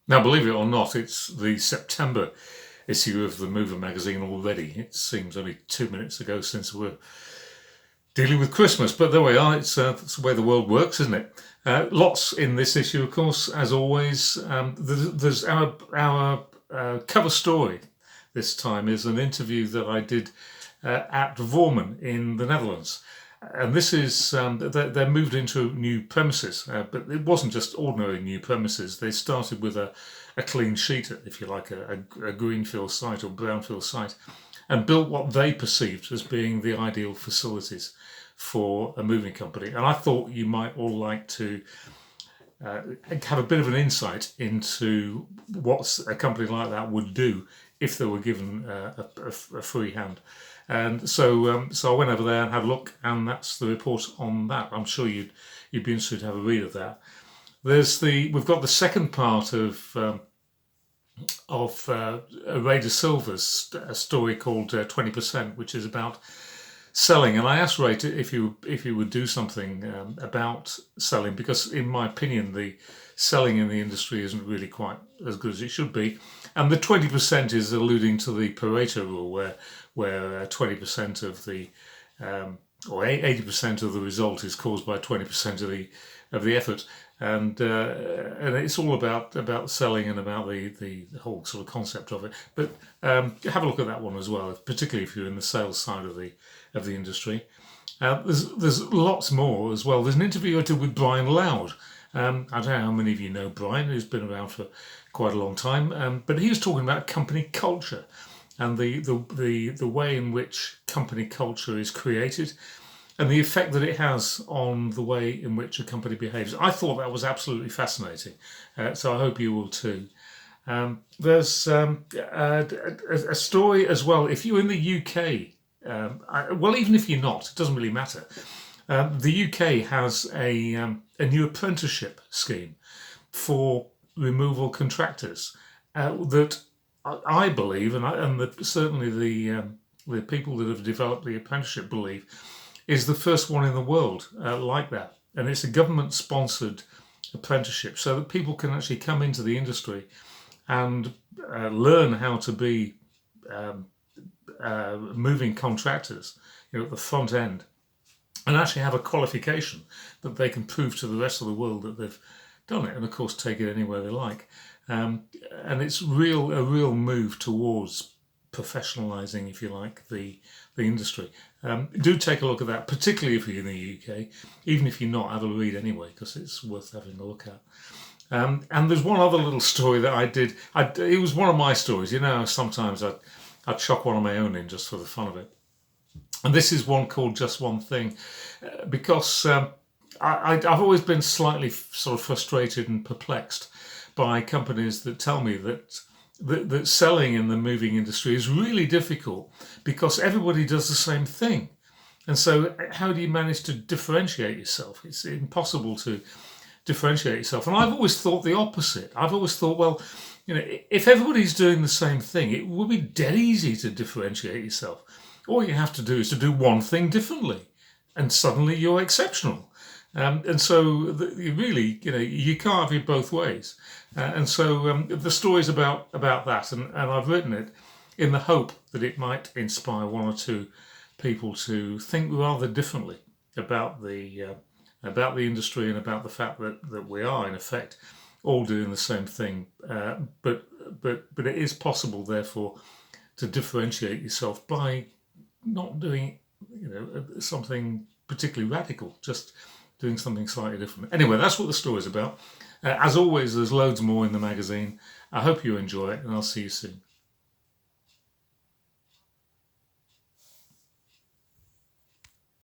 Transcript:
Now, believe it or not, it's the September issue of the Mover magazine already. It seems only 2 minutes ago since we were dealing with Christmas, but there we are. It's the way the world works, isn't it? Lots in this issue, of course, as always. There's our cover story this time is an interview that I did at Vormen in the Netherlands. And this is, they're moved into new premises, but it wasn't just ordinary new premises. They started with a clean sheet, if you like, a greenfield site or brownfield site, and built what they perceived as being the ideal facilities for a moving company. And I thought you might all like to have a bit of an insight into what a company like that would do if they were given a free hand. And so I went over there and had a look, and that's the report on that. I'm sure you'd be interested to have a read of that. We've got the second part of Ray De Silva's story called 20%, which is about selling. And I asked Ray if he would do something about selling, because in my opinion the selling in the industry isn't really quite as good as it should be. And the 20% is alluding to the Pareto rule, where 20% of the or 80% of the result is caused by 20% of the effort, and it's all about selling and about the whole sort of concept of it. But have a look at that one as well, particularly if you're in the sales side of the industry. There's lots more as well. There's an interview I did with Brian Loud. I don't know how many of you know Brian, who's been around for quite a long time, but he was talking about company culture and the way in which company culture is created and the effect that it has on the way in which a company behaves. I thought that was absolutely fascinating, so I hope you will too. There's a story as well. If you're in the UK, well, even if you're not, it doesn't really matter. The UK has a new apprenticeship scheme for removal contractors that I believe, certainly the people that have developed the apprenticeship believe, is the first one in the world like that. And it's a government-sponsored apprenticeship, so that people can actually come into the industry and learn how to be moving contractors, at the front end, and actually have a qualification that they can prove to the rest of the world that they've done it, and of course take it anywhere they like. And it's a real move towards professionalising, if you like, the industry. Do take a look at that, particularly if you're in the UK. Even if you're not, have a read anyway, because it's worth having a look at. And there's one other little story that I did. It was one of my stories. Sometimes I'd chuck one of my own in just for the fun of it. And this is one called Just One Thing, because I've always been slightly sort of frustrated and perplexed by companies that tell me that selling in the moving industry is really difficult because everybody does the same thing. And so how do you manage to differentiate yourself? It's impossible to differentiate yourself. And I've always thought the opposite. I've always thought, well, if everybody's doing the same thing, it would be dead easy to differentiate yourself. All you have to do is to do one thing differently, and suddenly you're exceptional. And so you can't have it both ways. And so the story's about that, and I've written it in the hope that it might inspire one or two people to think rather differently about the industry and about the fact that we are in effect all doing the same thing. But it is possible, therefore, to differentiate yourself by not doing something particularly radical, just doing something slightly different. Anyway, that's what the story's about. As always, there's loads more in the magazine. I hope you enjoy it, and I'll see you soon.